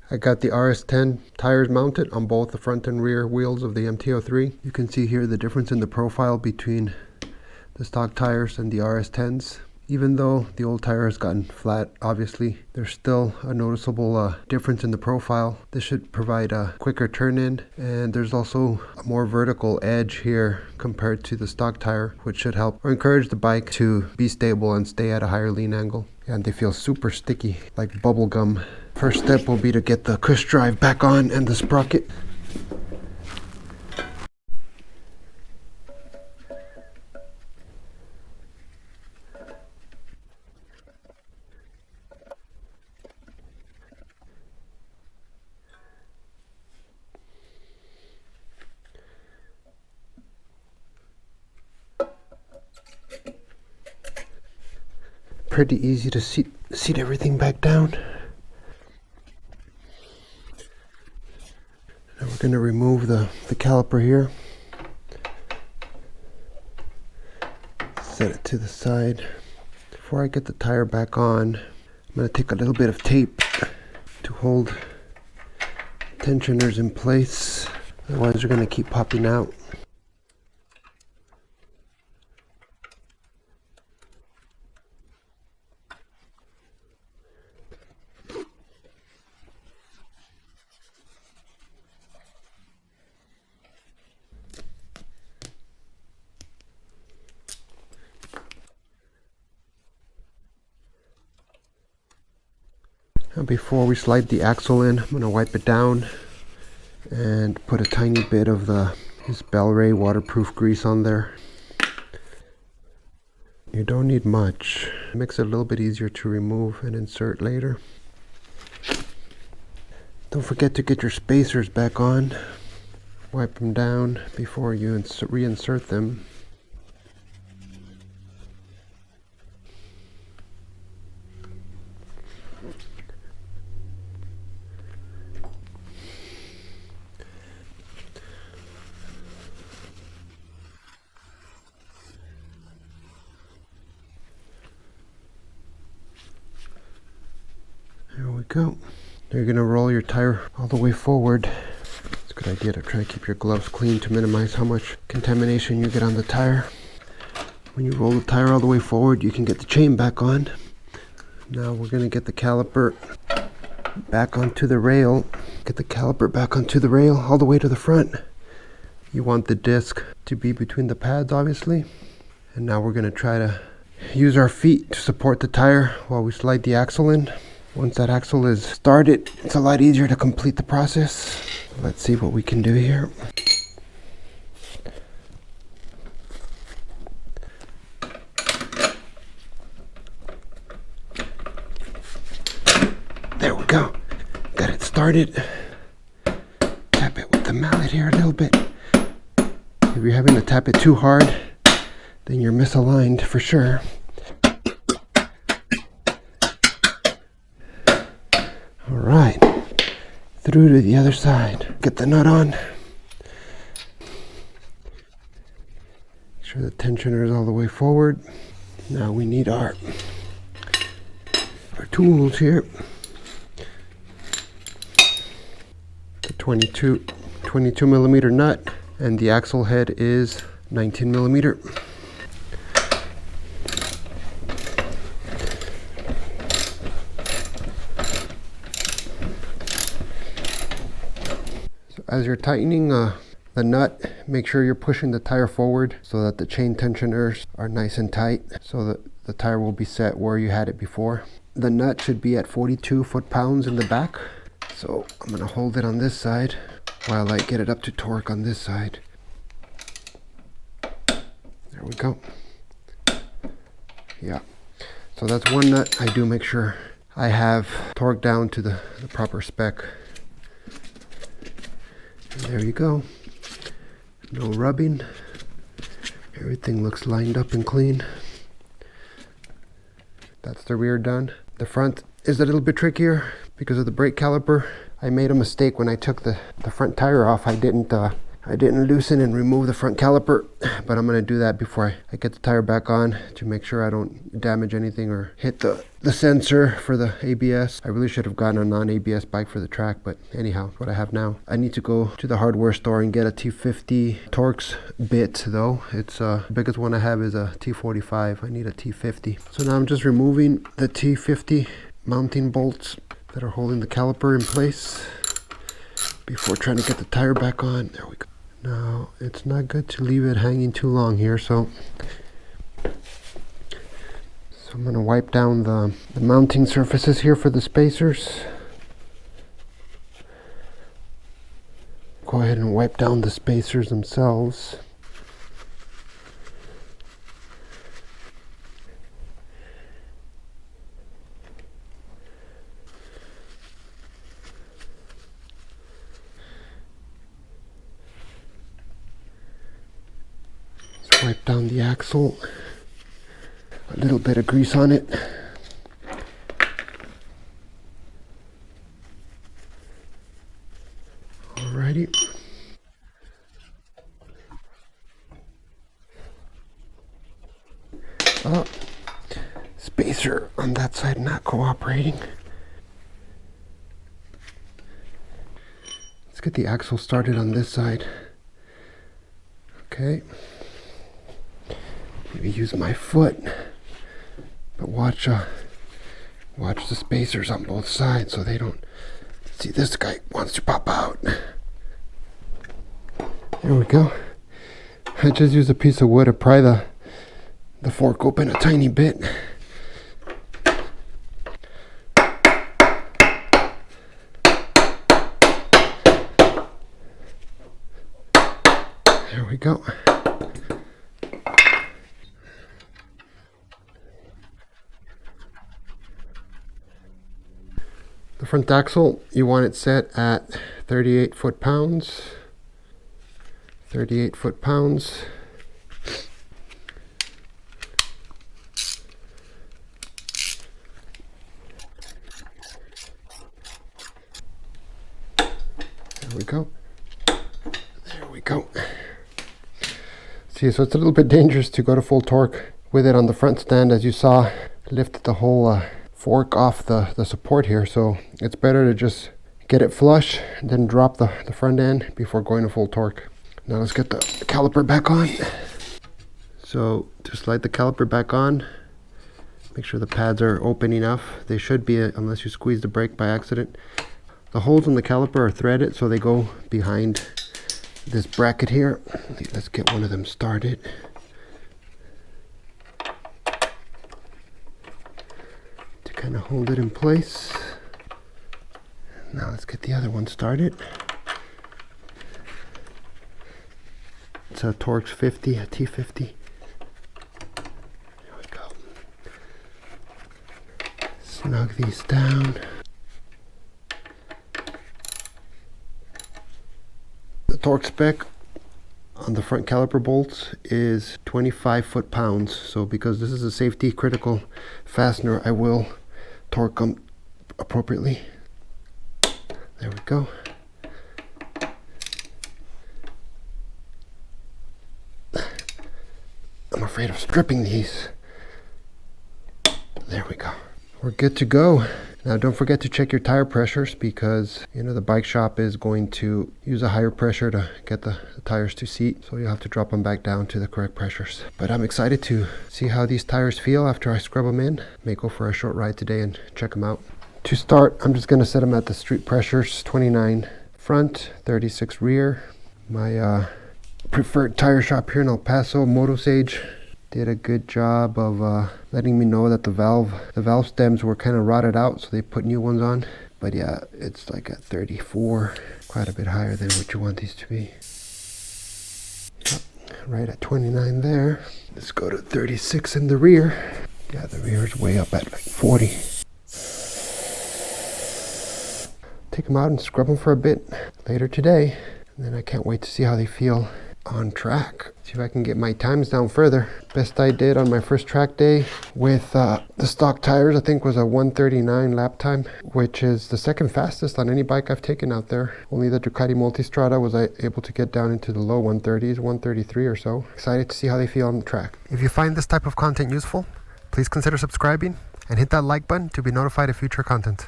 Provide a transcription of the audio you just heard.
I got the RS10 tires mounted on both the front and rear wheels of the MT-03. You can see here the difference in the profile between the stock tires and the RS10s. Even though the old tire has gotten flat, obviously, there's still a noticeable difference in the profile. This should provide a quicker turn-in, and there's also a more vertical edge here compared to the stock tire, which should help or encourage the bike to be stable and stay at a higher lean angle. And they feel super sticky, like bubble gum. First step will be to get the cush drive back on and the sprocket. Pretty easy to seat everything back down. Now we're going to remove the caliper here. Set it to the side. Before I get the tire back on, I'm going to take a little bit of tape to hold tensioners in place. Otherwise they're going to keep popping out. Now before we slide the axle in, I'm going to wipe it down and put a tiny bit of this Bel-Ray waterproof grease on there. You don't need much. It makes it a little bit easier to remove and insert later. Don't forget to get your spacers back on. Wipe them down before you reinsert them. There we go. Now you're going to roll your tire all the way forward. It's a good idea to try to keep your gloves clean to minimize how much contamination you get on the tire. When you roll the tire all the way forward, you can get the chain back on. Now we're going to get the caliper back onto the rail. Get the caliper back onto the rail all the way to the front. You want the disc to be between the pads, obviously. And now we're going to try to use our feet to support the tire while we slide the axle in. Once that axle is started, it's a lot easier to complete the process. Let's see what we can do here. There we go. Got it started. Tap it with the mallet here a little bit. If you're having to tap it too hard, then you're misaligned for sure. Alright, through to the other side. Get the nut on. Make sure the tensioner is all the way forward. Now we need our tools here. The 22 millimeter nut, and the axle head is 19 millimeter. As you're tightening the nut, make sure you're pushing the tire forward so that the chain tensioners are nice and tight, so that the tire will be set where you had it before. The nut should be at 42 foot-pounds in the back, so I'm going to hold it on this side while I get it up to torque on this side. There we go. Yeah, so that's one nut. I do make sure I have torque down to the proper spec. There you go. No rubbing. Everything looks lined up and clean. That's the rear done. The front is a little bit trickier because of the brake caliper. I made a mistake when I took the front tire off. I I didn't loosen and remove the front caliper, but I'm going to do that before I get the tire back on to make sure I don't damage anything or hit the sensor for the ABS. I really should have gotten a non-ABS bike for the track, but anyhow, what I have now. I need to go to the hardware store and get a T50 Torx bit though. It's the biggest one I have is a T45. I need a T50. So now I'm just removing the T50 mounting bolts that are holding the caliper in place before trying to get the tire back on. There we go. Now, it's not good to leave it hanging too long here, so I'm going to wipe down the mounting surfaces here for the spacers. Go ahead and wipe down the spacers themselves. Wipe down the axle, a little bit of grease on it. Alrighty. Oh, spacer on that side not cooperating. Let's get the axle started on this side. Okay. Maybe use my foot, but watch the spacers on both sides so they don't see this guy wants to pop out. There we go. I just used a piece of wood to pry the fork open a tiny bit. There we go. The front axle, you want it set at 38 foot-pounds. 38 foot-pounds. There we go. There we go. See, so it's a little bit dangerous to go to full torque with it on the front stand. As you saw, I lifted the whole fork off the support here, so it's better to just get it flush and then drop the front end before going to full torque. Now let's get the caliper back on. So to slide the caliper back on, make sure the pads are open enough. They should be, unless you squeeze the brake by accident. The holes in the caliper are threaded, so they go behind this bracket here. Let's get one of them started. Kind of hold it in place. Now let's get the other one started. It's a Torx 50, a T50. There we go. Snug these down. The torque spec on the front caliper bolts is 25 foot-pounds. So because this is a safety critical fastener, I will torque them appropriately. There we go. I'm afraid of stripping these. There we go. We're good to go. Now don't forget to check your tire pressures, because the bike shop is going to use a higher pressure to get the tires to seat, so you'll have to drop them back down to the correct pressures. But I'm excited to see how these tires feel after I scrub them in. May go for a short ride today and check them out. To start, I'm just going to set them at the street pressures: 29 front, 36 rear. My preferred tire shop here in El Paso, Motosage, did a good job of letting me know that the valve stems were kind of rotted out, so they put new ones on. But yeah, it's like at 34, quite a bit higher than what you want these to be. Yep, right at 29 there. Let's go to 36 in the rear. Yeah, the rear is way up at like 40. Take them out and scrub them for a bit later today, and then I can't wait to see how they feel on track. See if I can get my times down further. Best I did on my first track day with the stock tires, I think, was a 1:39 lap time, which is the second fastest on any bike I've taken out there. Only the Ducati Multistrada was I able to get down into the low 130s, 133 or so. Excited to see how they feel on the track. If you find this type of content useful, please consider subscribing and hit that like button to be notified of future content.